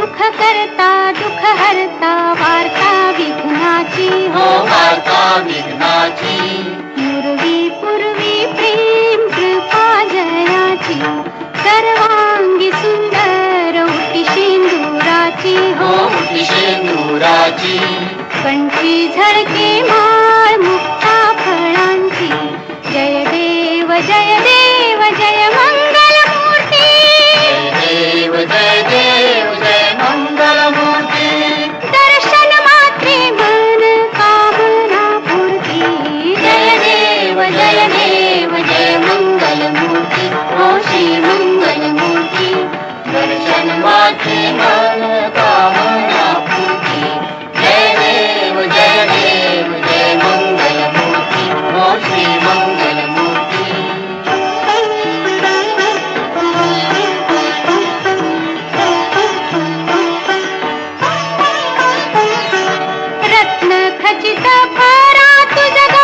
सुख करता दुःख हरता वार्ता विघ्नाची हो वार्ता विघ्नाची पूर्वी पूर्वी प्रेम कृपा जयाची सर्वांगी सुंदर उटी शेंदुराची हो उटी शेंदुराची कंठी झळके माळ मुक्ता फळांची जय देव जय देव जय मंगल मूर्ती जय देव जय मंगल मूर्ती दर्शन मात्रे मन कामना पूर्ती जय देव जय मंगल मूर्ती हो श्री मंगल मूर्ती दर्शन मात्रे मन कामना पूर्ती जय देव जय मंगल मूर्ती हो श्री मंगल मूर्ती रत्न खचित परा तुझ